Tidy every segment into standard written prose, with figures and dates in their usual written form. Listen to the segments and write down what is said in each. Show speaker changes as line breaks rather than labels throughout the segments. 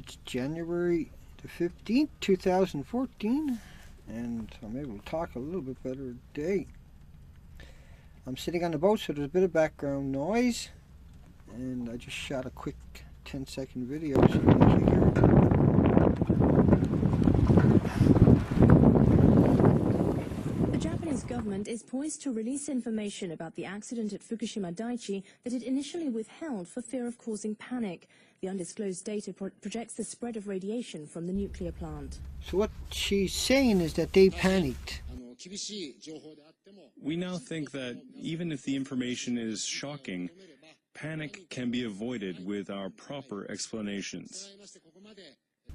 It's January the 15th, 2014, and I'm able to talk a little bit better today. I'm sitting on the boat, so there's a bit of background noise, and I just shot a quick 10-second video so you can hear it.
The Japanese government is poised to release information about the accident at Fukushima Daiichi that it initially withheld for fear of causing panic. The undisclosed data projects the spread of radiation from the nuclear plant.
So what she's saying is that they panicked.
We now think that even if the information is shocking, panic can be avoided with our proper explanations.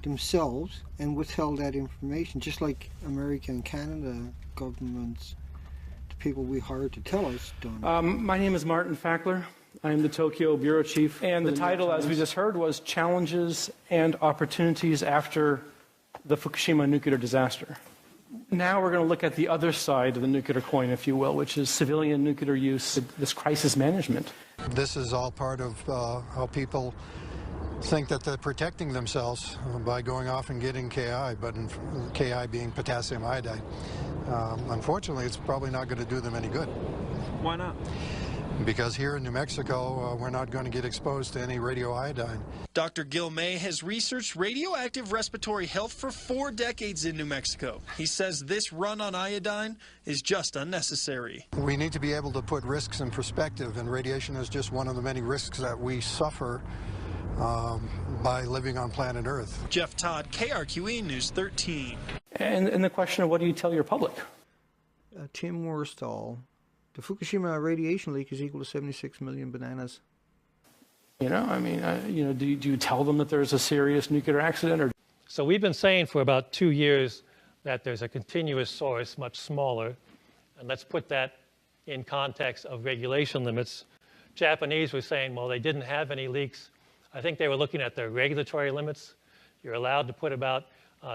Themselves and withheld that information, just like America and Canada governments, the people we hired to tell us done.
My name is Martin Fackler. I am the Tokyo Bureau Chief, and the title, as we just heard, was Challenges and Opportunities After the Fukushima Nuclear Disaster. Now we're going to look at the other side of the nuclear coin, if you will, which is civilian nuclear use, this crisis management.
This is all part of how people think that they're protecting themselves by going off and getting Ki, but Ki being potassium iodide. Unfortunately, it's probably not going to do them any good.
Why not?
Because here in New Mexico, we're not going to get exposed to any radioiodine.
Dr. Gil May has researched radioactive respiratory health for 4 decades in New Mexico. He says this run on iodine is just unnecessary.
We need to be able to put risks in perspective, and radiation is just one of the many risks that we suffer by living on planet Earth.
Jeff Todd, KRQE News 13.
And the question of what do you tell your public?
Tim Worstall. The Fukushima radiation leak is equal to 76 million bananas.
You know, I mean, do you tell them that there's a serious nuclear accident? Or?
So we've been saying for about 2 years that there's a continuous source, much smaller. And let's put that in context of regulation limits. Japanese were saying, well, they didn't have any leaks. I think they were looking at their regulatory limits. You're allowed to put about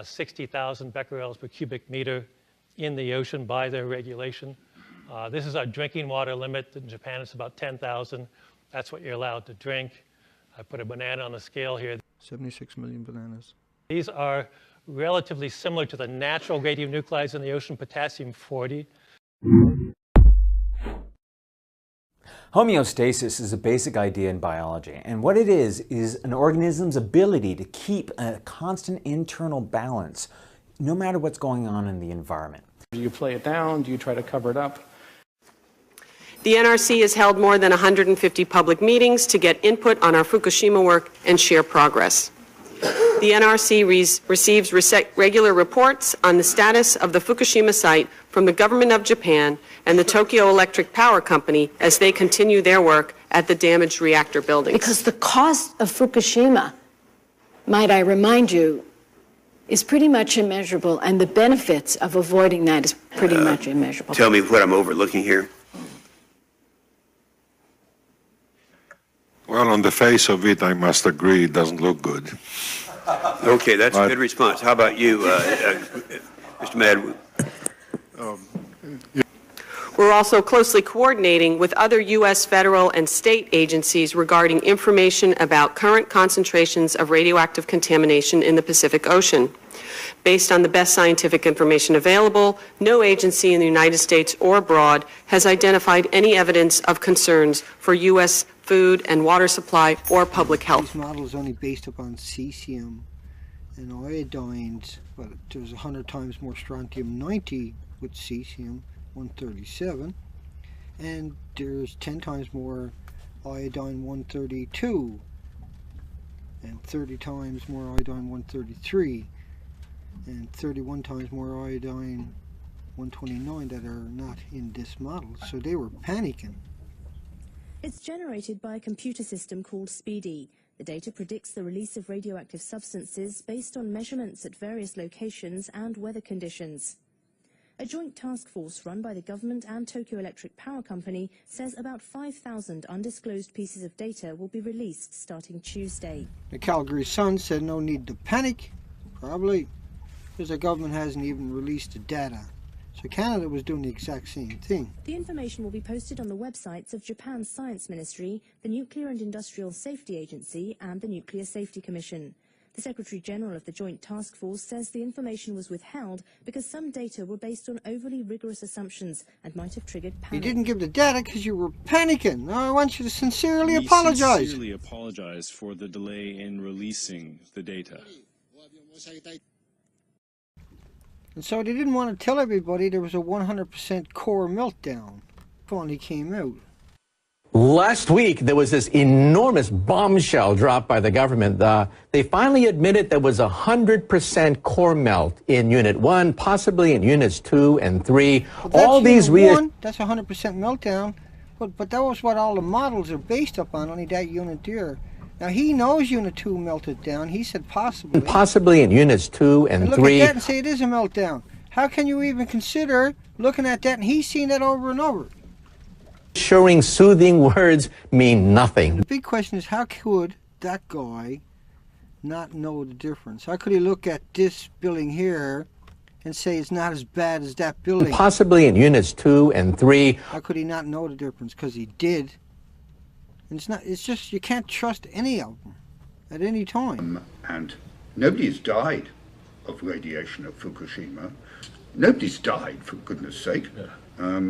60,000 becquerels per cubic meter in the ocean by their regulation. This is our drinking water limit. In Japan, it's about 10,000. That's what you're allowed to drink. I put a banana on the scale here.
76 million bananas.
These are relatively similar to the natural radionuclides in the ocean, potassium-40.
Homeostasis is a basic idea in biology, and what it is an organism's ability to keep a constant internal balance no matter what's going on in the environment.
Do you play it down? Do you try to cover it up?
The NRC has held more than 150 public meetings to get input on our Fukushima work and share progress. The NRC receives regular reports on the status of the Fukushima site from the government of Japan and the Tokyo Electric Power Company as they continue their work at the damaged reactor buildings.
Because the cost of Fukushima, might I remind you, is pretty much immeasurable, and the benefits of avoiding that is pretty much immeasurable.
Tell me what I'm overlooking here.
Well, on the face of it, I must agree, it doesn't look good.
Okay, that's a good response. How about you, Mr. Madwood?
We're also closely coordinating with other U.S. federal and state agencies regarding information about current concentrations of radioactive contamination in the Pacific Ocean. Based on the best scientific information available, no agency in the United States or abroad has identified any evidence of concerns for U.S. food and water supply or public health.
This model is only based upon cesium and iodines, but there's 100 times more strontium-90 with cesium-137, and there's 10 times more iodine-132, and 30 times more iodine-133, and 31 times more iodine-129 that are not in this model. So they were panicking.
It's generated by a computer system called SPEEDY. The data predicts the release of radioactive substances based on measurements at various locations and weather conditions. A joint task force run by the government and Tokyo Electric Power Company says about 5,000 undisclosed pieces of data will be released starting Tuesday.
The Calgary Sun said no need to panic, probably because the government hasn't even released the data. So Canada was doing the exact same thing.
The information will be posted on the websites of Japan's Science Ministry, the Nuclear and Industrial Safety Agency and the Nuclear Safety Commission. The Secretary-General of the Joint Task Force says the information was withheld because some data were based on overly rigorous assumptions and might have triggered
You
panic.
didn't give the data because you were panicking. Now I want you to sincerely
We
apologize.
sincerely apologize for the delay in releasing the data.
And so they didn't want to tell everybody there was a 100% core meltdown when he came out.
Last week, there was this enormous bombshell dropped by the government. They finally admitted there was 100% core melt in Unit 1, possibly in Units 2 and 3.
Well,
all these
that's 100% meltdown, but that was what all the models are based upon, only that unit there. Now, he knows Unit 2 melted down. He said possibly.
Possibly in Units 2 and
look
3.
At that and say it is a meltdown. How can you even consider looking at that, and he's seen that over and over?
Showing soothing words mean nothing.
The big question is, how could that guy not know the difference? How could he look at this building here and say it's not as bad as that building?
Possibly in Units 2 and 3.
How could he not know the difference? Because he did. And it's just, you can't trust any of them at any time.
And nobody's died of radiation at Fukushima. Nobody's died, for goodness sake. Yeah.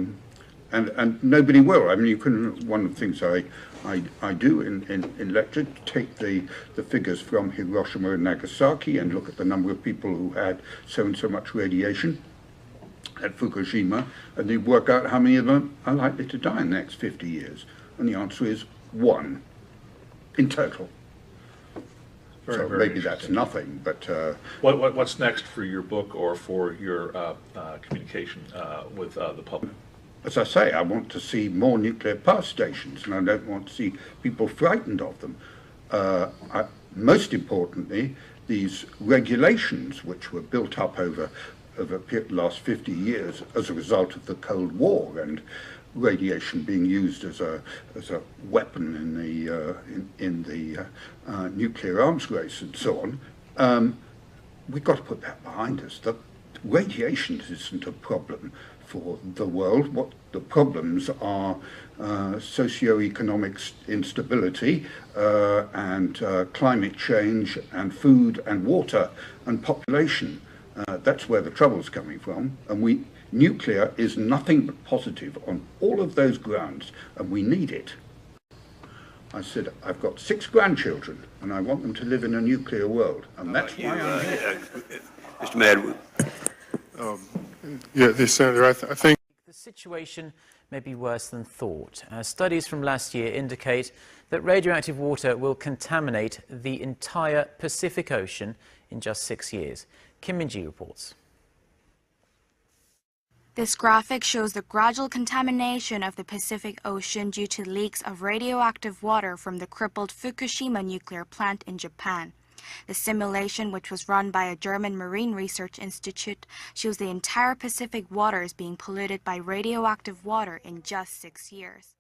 And nobody will. I mean, you can. One of the things I do in lecture, take the figures from Hiroshima and Nagasaki and look at the number of people who had so and so much radiation at Fukushima, and you work out how many of them are likely to die in the next 50 years. And the answer is 1 in total. So maybe that's nothing, but...
What's next for your book or for your communication with the public?
As I say, I want to see more nuclear power stations, and I don't want to see people frightened of them. Most importantly, these regulations, which were built up over the last 50 years as a result of the Cold War and radiation being used as a weapon in the nuclear arms race and so on. We've got to put that behind us. The radiation isn't a problem for the world. What the problems are socio-economic instability and climate change and food and water and population. That's where the trouble's coming from. And nuclear is nothing but positive on all of those grounds, and we need it. I said, I've got 6 grandchildren, and I want them to live in a nuclear world, and that's why I'm here.
Mr. Madwood.
Senator, I think
the situation may be worse than thought. Studies from last year indicate that radioactive water will contaminate the entire Pacific Ocean in just 6 years. Kim Min-ji reports.
This graphic shows the gradual contamination of the Pacific Ocean due to leaks of radioactive water from the crippled Fukushima nuclear plant in Japan. The simulation, which was run by a German Marine Research Institute, shows the entire Pacific waters being polluted by radioactive water in just 6 years.